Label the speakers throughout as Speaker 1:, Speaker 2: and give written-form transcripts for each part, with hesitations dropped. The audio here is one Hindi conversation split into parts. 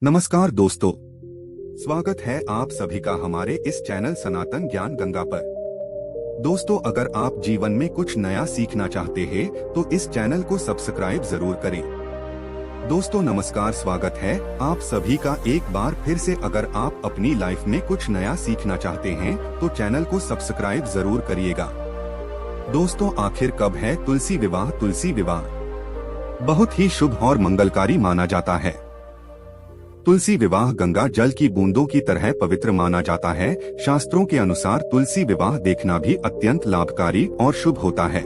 Speaker 1: नमस्कार दोस्तों, स्वागत है आप सभी का हमारे इस चैनल सनातन ज्ञान गंगा पर। दोस्तों, अगर आप जीवन में कुछ नया सीखना चाहते हैं तो इस चैनल को सब्सक्राइब जरूर करें। दोस्तों नमस्कार, स्वागत है आप सभी का एक बार फिर से। अगर आप अपनी लाइफ में कुछ नया सीखना चाहते हैं तो चैनल को सब्सक्राइब जरूर करिएगा। दोस्तों, आखिर कब है तुलसी विवाह? तुलसी विवाह बहुत ही शुभ और मंगलकारी माना जाता है। तुलसी विवाह गंगा जल की बूंदों की तरह पवित्र माना जाता है। शास्त्रों के अनुसार तुलसी विवाह देखना भी अत्यंत लाभकारी और शुभ होता है।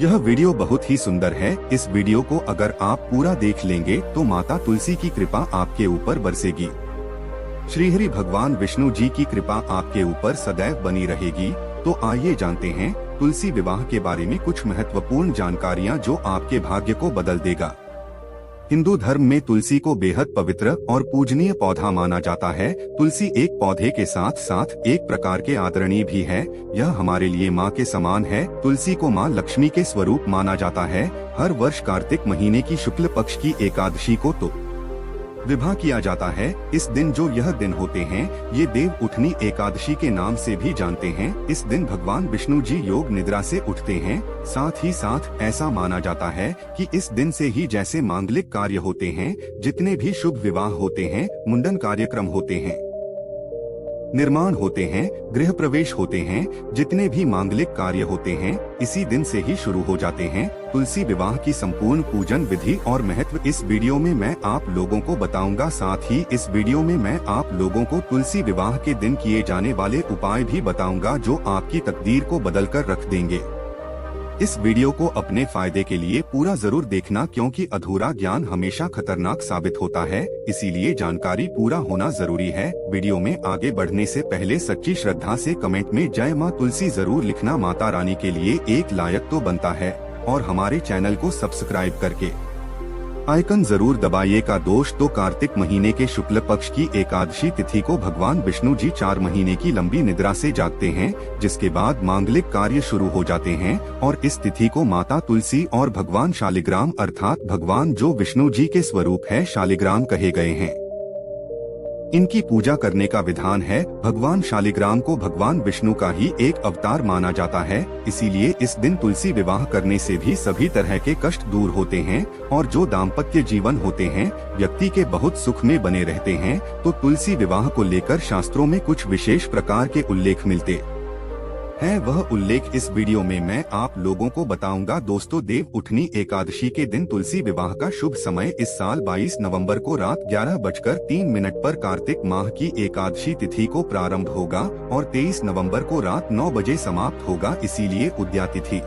Speaker 1: यह वीडियो बहुत ही सुंदर है। इस वीडियो को अगर आप पूरा देख लेंगे तो माता तुलसी की कृपा आपके ऊपर बरसेगी। श्रीहरि भगवान विष्णु जी की कृपा आपके ऊपर सदैव बनी रहेगी। तो आइए जानते हैं तुलसी विवाह के बारे में कुछ महत्वपूर्ण जानकारियाँ जो आपके भाग्य को बदल देगा। हिंदू धर्म में तुलसी को बेहद पवित्र और पूजनीय पौधा माना जाता है। तुलसी एक पौधे के साथ साथ एक प्रकार के आदरणीय भी है। यह हमारे लिए माँ के समान है। तुलसी को माँ लक्ष्मी के स्वरूप माना जाता है। हर वर्ष कार्तिक महीने की शुक्ल पक्ष की एकादशी को तो विवाह किया जाता है। इस दिन जो यह दिन होते हैं ये देव उठनी एकादशी के नाम से भी जानते हैं। इस दिन भगवान विष्णु जी योग निद्रा से उठते हैं। साथ ही साथ ऐसा माना जाता है कि इस दिन से ही जैसे मांगलिक कार्य होते हैं, जितने भी शुभ विवाह होते हैं, मुंडन कार्यक्रम होते हैं, निर्माण होते हैं, गृह प्रवेश होते हैं, जितने भी मांगलिक कार्य होते हैं इसी दिन से ही शुरू हो जाते हैं। तुलसी विवाह की संपूर्ण पूजन विधि और महत्व इस वीडियो में मैं आप लोगों को बताऊंगा। साथ ही इस वीडियो में मैं आप लोगों को तुलसी विवाह के दिन किए जाने वाले उपाय भी बताऊंगा जो आपकी तकदीर को बदल कर रख देंगे। इस वीडियो को अपने फायदे के लिए पूरा जरूर देखना, क्योंकि अधूरा ज्ञान हमेशा खतरनाक साबित होता है। इसीलिए जानकारी पूरा होना जरूरी है। वीडियो में आगे बढ़ने से पहले सच्ची श्रद्धा से कमेंट में जय माँ तुलसी जरूर लिखना। माता रानी के लिए एक लायक तो बनता है। और हमारे चैनल को सब्सक्राइब करके आइकन जरूर दबाइए। का दोष तो कार्तिक महीने के शुक्ल पक्ष की एकादशी तिथि को भगवान विष्णु जी 4 महीने की लंबी निद्रा से जागते हैं, जिसके बाद मांगलिक कार्य शुरू हो जाते हैं। और इस तिथि को माता तुलसी और भगवान शालिग्राम अर्थात भगवान जो विष्णु जी के स्वरूप है शालिग्राम कहे गए हैं, इनकी पूजा करने का विधान है। भगवान शालिग्राम को भगवान विष्णु का ही एक अवतार माना जाता है। इसीलिए इस दिन तुलसी विवाह करने से भी सभी तरह के कष्ट दूर होते हैं और जो दाम्पत्य जीवन होते हैं व्यक्ति के बहुत सुख में बने रहते हैं। तो तुलसी विवाह को लेकर शास्त्रों में कुछ विशेष प्रकार के उल्लेख मिलते है, वह उल्लेख इस वीडियो में मैं आप लोगों को बताऊंगा। दोस्तों, देव उठनी एकादशी के दिन तुलसी विवाह का शुभ समय इस साल 22 नवंबर को रात 11:03 पर कार्तिक माह की एकादशी तिथि को प्रारंभ होगा और 23 नवंबर को रात 9 बजे समाप्त होगा। इसीलिए उदया तिथि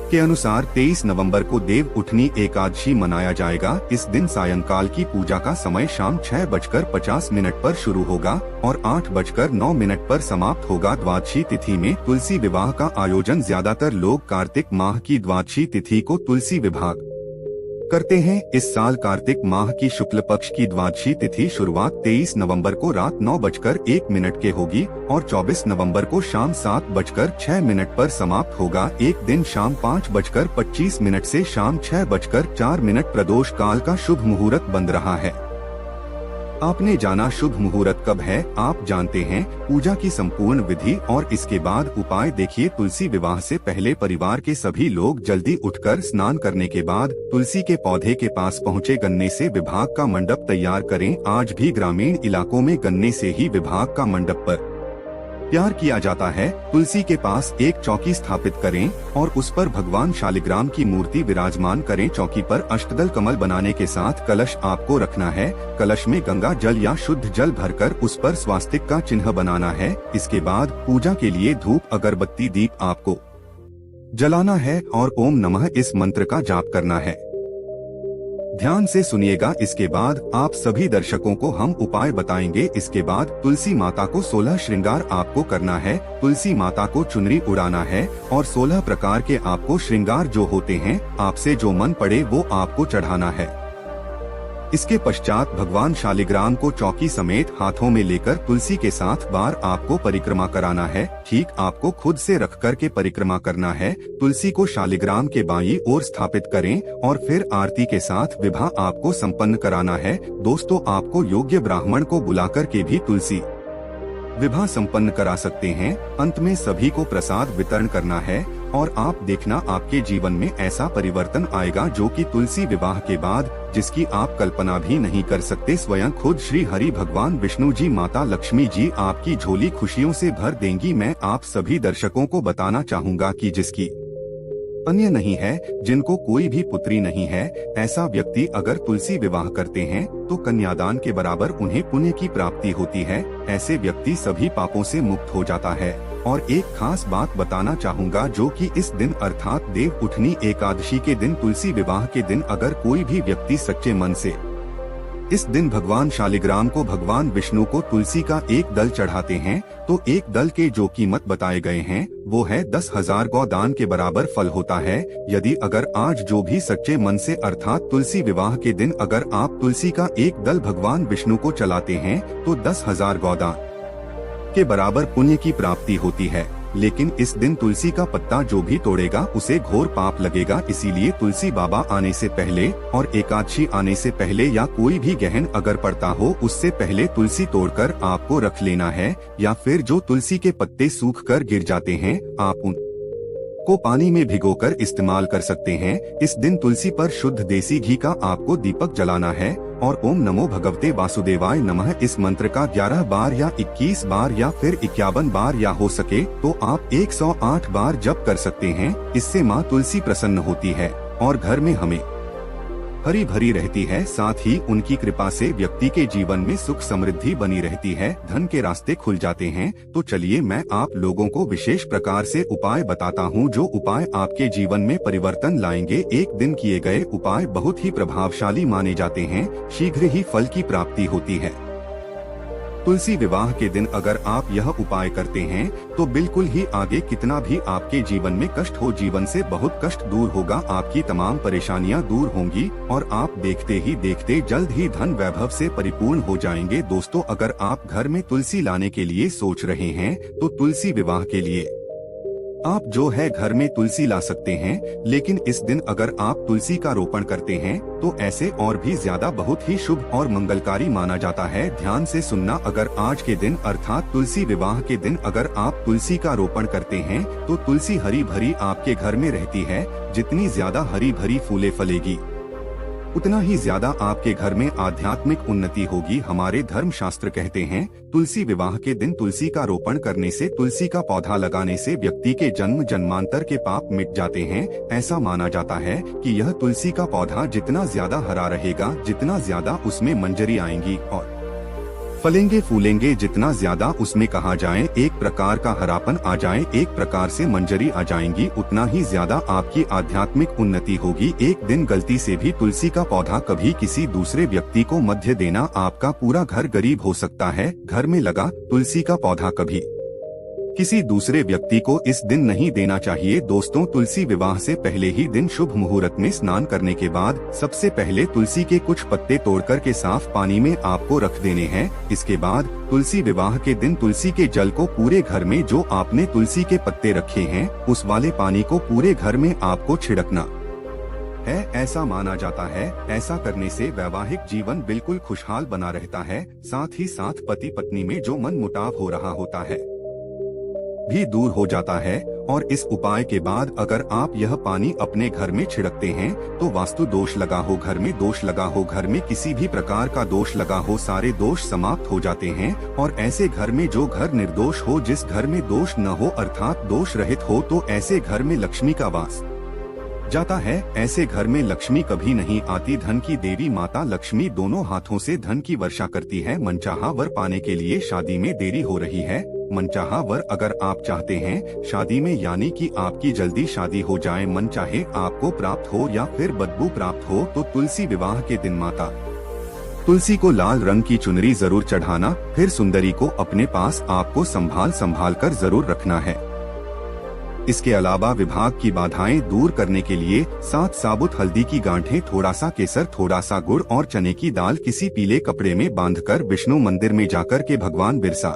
Speaker 1: के अनुसार 23 नवंबर को देव उठनी एकादशी मनाया जाएगा। इस दिन सायंकाल की पूजा का समय शाम 6:50 पर शुरू होगा और 8:09 पर समाप्त होगा। द्वादशी तिथि में तुलसी विवाह का आयोजन ज्यादातर लोग कार्तिक माह की द्वादशी तिथि को तुलसी विवाह करते हैं। इस साल कार्तिक माह की शुक्ल पक्ष की द्वादशी तिथि शुरुआत 23 नवंबर को रात 9:01 के होगी और 24 नवंबर को शाम 7:06 पर समाप्त होगा। एक दिन शाम 5:25 से शाम 6:04 प्रदोष काल का शुभ मुहूर्त बंद रहा है। आपने जाना शुभ मुहूर्त कब है? आप जानते हैं पूजा की संपूर्ण विधि और इसके बाद उपाय देखिए। तुलसी विवाह से पहले परिवार के सभी लोग जल्दी उठकर स्नान करने के बाद तुलसी के पौधे के पास पहुँचे गन्ने से विवाह का मंडप तैयार करें। आज भी ग्रामीण इलाकों में गन्ने से ही विवाह का मंडप पर तैयार किया जाता है। तुलसी के पास एक चौकी स्थापित करें और उस पर भगवान शालिग्राम की मूर्ति विराजमान करें। चौकी पर अष्टदल कमल बनाने के साथ कलश आपको रखना है। कलश में गंगा जल या शुद्ध जल भरकर उस पर स्वास्तिक का चिन्ह बनाना है। इसके बाद पूजा के लिए धूप अगरबत्ती दीप आपको जलाना है और ओम नमः इस मंत्र का जाप करना है। ध्यान से सुनिएगा। इसके बाद आप सभी दर्शकों को हम उपाय बताएंगे। इसके बाद तुलसी माता को 16 श्रृंगार आपको करना है। तुलसी माता को चुनरी उड़ाना है और 16 प्रकार के आपको श्रृंगार जो होते हैं आपसे जो मन पड़े वो आपको चढ़ाना है। इसके पश्चात भगवान शालिग्राम को चौकी समेत हाथों में लेकर तुलसी के साथ बार आपको परिक्रमा कराना है। ठीक आपको खुद से रख कर के परिक्रमा करना है। तुलसी को शालिग्राम के बाईं ओर स्थापित करें और फिर आरती के साथ विवाह आपको संपन्न कराना है। दोस्तों, आपको योग्य ब्राह्मण को बुलाकर के भी तुलसी विवाह संपन्न करा सकते हैं। अंत में सभी को प्रसाद वितरण करना है और आप देखना आपके जीवन में ऐसा परिवर्तन आएगा जो कि तुलसी विवाह के बाद जिसकी आप कल्पना भी नहीं कर सकते। स्वयं खुद श्री हरि भगवान विष्णु जी, माता लक्ष्मी जी आपकी झोली खुशियों से भर देंगी। मैं आप सभी दर्शकों को बताना चाहूँगा कि जिसकी अन्य नहीं है, जिनको कोई भी पुत्री नहीं है, ऐसा व्यक्ति अगर तुलसी विवाह करते हैं तो कन्यादान के बराबर उन्हें पुण्य की प्राप्ति होती है। ऐसे व्यक्ति सभी पापों से मुक्त हो जाता है। और एक खास बात बताना चाहूँगा जो कि इस दिन अर्थात देव उठनी एकादशी के दिन, तुलसी विवाह के दिन अगर कोई भी व्यक्ति सच्चे मन से इस दिन भगवान शालिग्राम को, भगवान विष्णु को तुलसी का एक दल चढ़ाते हैं तो एक दल के जो कीमत बताए गए हैं वो है 10,000 गौदान के बराबर फल होता है। यदि अगर आज जो भी सच्चे मन से अर्थात तुलसी विवाह के दिन अगर आप तुलसी का एक दल भगवान विष्णु को चलाते हैं तो 10,000 गौदान के बराबर पुण्य की प्राप्ति होती है। लेकिन इस दिन तुलसी का पत्ता जो भी तोड़ेगा उसे घोर पाप लगेगा। इसीलिए तुलसी बाबा आने से पहले और एकादशी आने से पहले या कोई भी गहन अगर पड़ता हो उससे पहले तुलसी तोड़कर आपको रख लेना है। या फिर जो तुलसी के पत्ते सूख कर गिर जाते हैं आप उन को पानी में भिगोकर इस्तेमाल कर सकते हैं। इस दिन तुलसी पर शुद्ध देसी घी का आपको दीपक जलाना है और ओम नमो भगवते वासुदेवाय नमः इस मंत्र का 11 बार या 21 बार या फिर 51 बार या हो सके तो आप 108 बार जप कर सकते हैं। इससे माँ तुलसी प्रसन्न होती है और घर में हमें हरी भरी रहती है। साथ ही उनकी कृपा से व्यक्ति के जीवन में सुख समृद्धि बनी रहती है, धन के रास्ते खुल जाते हैं। तो चलिए मैं आप लोगों को विशेष प्रकार से उपाय बताता हूँ जो उपाय आपके जीवन में परिवर्तन लाएंगे। एक दिन किए गए उपाय बहुत ही प्रभावशाली माने जाते हैं, शीघ्र ही फल की प्राप्ति होती है। तुलसी विवाह के दिन अगर आप यह उपाय करते हैं तो बिल्कुल ही आगे कितना भी आपके जीवन में कष्ट हो, जीवन से बहुत कष्ट दूर होगा, आपकी तमाम परेशानियां दूर होंगी और आप देखते ही देखते जल्द ही धन वैभव से परिपूर्ण हो जाएंगे। दोस्तों, अगर आप घर में तुलसी लाने के लिए सोच रहे हैं तो तुलसी विवाह के लिए आप जो है घर में तुलसी ला सकते हैं। लेकिन इस दिन अगर आप तुलसी का रोपण करते हैं तो ऐसे और भी ज्यादा बहुत ही शुभ और मंगलकारी माना जाता है। ध्यान से सुनना, अगर आज के दिन अर्थात तुलसी विवाह के दिन अगर आप तुलसी का रोपण करते हैं तो तुलसी हरी भरी आपके घर में रहती है। जितनी ज्यादा हरी भरी फूले फलेगी उतना ही ज्यादा आपके घर में आध्यात्मिक उन्नति होगी। हमारे धर्म शास्त्र कहते हैं तुलसी विवाह के दिन तुलसी का रोपण करने से, तुलसी का पौधा लगाने से व्यक्ति के जन्म जन्मांतर के पाप मिट जाते हैं। ऐसा माना जाता है कि यह तुलसी का पौधा जितना ज्यादा हरा रहेगा, जितना ज्यादा उसमें मंजरी आएंगी और फलेंगे फूलेंगे, जितना ज्यादा उसमें कहा जाए एक प्रकार का हरापन आ जाए, एक प्रकार से मंजरी आ जाएंगी, उतना ही ज्यादा आपकी आध्यात्मिक उन्नति होगी। एक दिन गलती से भी तुलसी का पौधा कभी किसी दूसरे व्यक्ति को मध्य देना, आपका पूरा घर गरीब हो सकता है। घर में लगा तुलसी का पौधा कभी किसी दूसरे व्यक्ति को इस दिन नहीं देना चाहिए। दोस्तों, तुलसी विवाह से पहले ही दिन शुभ मुहूर्त में स्नान करने के बाद सबसे पहले तुलसी के कुछ पत्ते तोड़कर के साफ पानी में आपको रख देने हैं। इसके बाद तुलसी विवाह के दिन तुलसी के जल को पूरे घर में, जो आपने तुलसी के पत्ते रखे हैं उस वाले पानी को पूरे घर में आपको छिड़कना है। ऐसा माना जाता है ऐसा करने से वैवाहिक जीवन बिल्कुल खुशहाल बना रहता है। साथ ही साथ पति पत्नी में जो मन मुटाव हो रहा होता है भी दूर हो जाता है। और इस उपाय के बाद अगर आप यह पानी अपने घर में छिड़कते हैं तो वास्तु दोष लगा हो, घर में दोष लगा हो, घर में किसी भी प्रकार का दोष लगा हो, सारे दोष समाप्त हो जाते हैं। और ऐसे घर में, जो घर निर्दोष हो, जिस घर में दोष न हो अर्थात दोष रहित हो, तो ऐसे घर में लक्ष्मी का वास जाता है। ऐसे घर में लक्ष्मी कभी नहीं आती। धन की देवी माता लक्ष्मी दोनों हाथों से धन की वर्षा करती है। मनचाहा वर पाने के लिए शादी में देरी हो रही है, मनचाहा वर अगर आप चाहते हैं शादी में, यानी कि आपकी जल्दी शादी हो जाए, मन चाहे आपको प्राप्त हो या फिर बदबू प्राप्त हो, तो तुलसी विवाह के दिन माता तुलसी को लाल रंग की चुनरी जरूर चढ़ाना। फिर सुंदरी को अपने पास आपको संभाल कर जरूर रखना है। इसके अलावा विभाग की बाधाएं दूर करने के लिए 7 साबुत हल्दी की गांठें, थोड़ा सा केसर, थोड़ा सा गुड़ और चने की दाल किसी पीले कपड़े में बांधकर विष्णु मंदिर में जाकर के भगवान बिरसा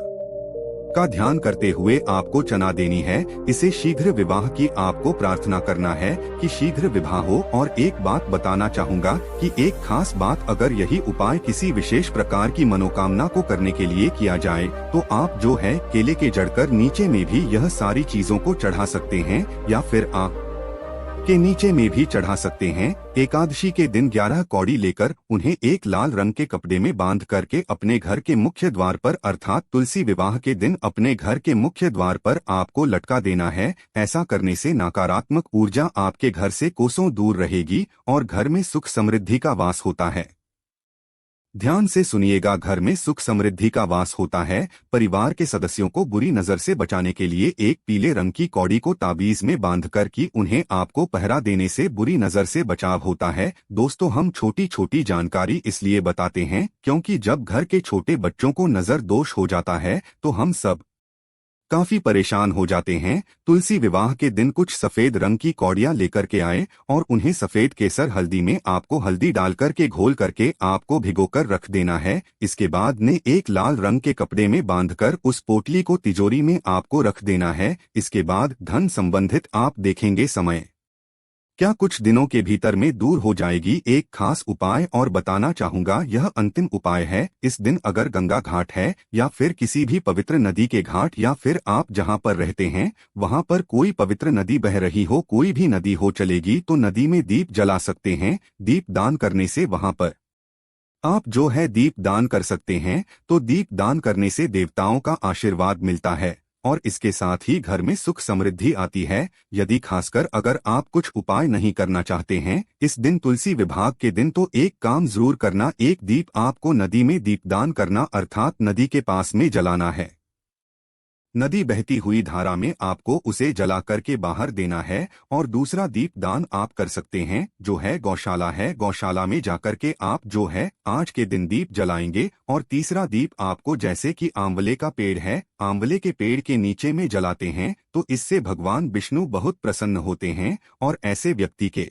Speaker 1: का ध्यान करते हुए आपको चना देनी है। इसे शीघ्र विवाह की आपको प्रार्थना करना है कि शीघ्र विवाह हो। और एक बात बताना चाहूँगा कि एक खास बात, अगर यही उपाय किसी विशेष प्रकार की मनोकामना को करने के लिए किया जाए तो आप जो है केले के जड़ कर नीचे में भी यह सारी चीजों को चढ़ा सकते हैं, या फिर आप के नीचे में भी चढ़ा सकते हैं। एकादशी के दिन 11 कौड़ी लेकर उन्हें एक लाल रंग के कपड़े में बांध करके अपने घर के मुख्य द्वार पर, अर्थात तुलसी विवाह के दिन अपने घर के मुख्य द्वार पर आपको लटका देना है। ऐसा करने से नकारात्मक ऊर्जा आपके घर से कोसों दूर रहेगी और घर में सुख समृद्धि का वास होता है। ध्यान से सुनिएगा, घर में सुख समृद्धि का वास होता है। परिवार के सदस्यों को बुरी नजर से बचाने के लिए एक पीले रंग की कौड़ी को ताबीज में बांधकर कि उन्हें आपको पहरा देने से बुरी नजर से बचाव होता है। दोस्तों, हम छोटी छोटी जानकारी इसलिए बताते हैं क्योंकि जब घर के छोटे बच्चों को नजर दोष हो जाता है तो हम सब काफी परेशान हो जाते हैं। तुलसी विवाह के दिन कुछ सफेद रंग की कौड़ियां लेकर के आए और उन्हें सफेद केसर हल्दी में आपको हल्दी डाल करके घोल करके आपको भिगोकर रख देना है। इसके बाद ने एक लाल रंग के कपड़े में बांधकर उस पोटली को तिजोरी में आपको रख देना है। इसके बाद धन संबंधित आप देखेंगे समय क्या कुछ दिनों के भीतर में दूर हो जाएगी। एक खास उपाय और बताना चाहूँगा, यह अंतिम उपाय है। इस दिन अगर गंगा घाट है या फिर किसी भी पवित्र नदी के घाट, या फिर आप जहाँ पर रहते हैं वहाँ पर कोई पवित्र नदी बह रही हो, कोई भी नदी हो चलेगी, तो नदी में दीप जला सकते हैं। दीप दान करने से वहाँ पर आप जो है दीप दान कर सकते हैं। तो दीप दान करने से देवताओं का आशीर्वाद मिलता है और इसके साथ ही घर में सुख समृद्धि आती है। यदि खासकर अगर आप कुछ उपाय नहीं करना चाहते हैं इस दिन तुलसी विवाह के दिन, तो एक काम जरूर करना, एक दीप आपको नदी में दीपदान करना, अर्थात नदी के पास में जलाना है। नदी बहती हुई धारा में आपको उसे जला करके बाहर देना है। और दूसरा दीप दान आप कर सकते हैं जो है गौशाला है, गौशाला में जाकर के आप जो है आज के दिन दीप जलाएंगे। और तीसरा दीप आपको, जैसे कि आंवले का पेड़ है, आंवले के पेड़ के नीचे में जलाते हैं, तो इससे भगवान विष्णु बहुत प्रसन्न होते हैं और ऐसे व्यक्ति के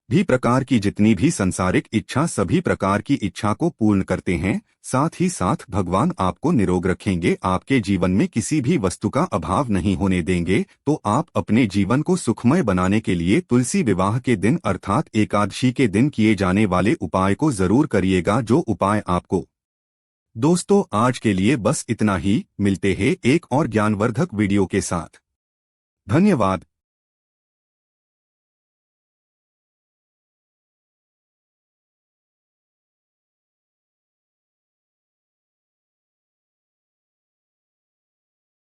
Speaker 1: भी प्रकार की जितनी भी संसारिक इच्छा, सभी प्रकार की इच्छा को पूर्ण करते हैं। साथ ही साथ भगवान आपको निरोग रखेंगे, आपके जीवन में किसी भी वस्तु का अभाव नहीं होने देंगे। तो आप अपने जीवन को सुखमय बनाने के लिए तुलसी विवाह के दिन अर्थात एकादशी के दिन किए जाने वाले उपाय को जरूर करिएगा, जो उपाय आपको। दोस्तों, आज के लिए बस इतना ही। मिलते हैं एक और ज्ञानवर्धक वीडियो के साथ। धन्यवाद।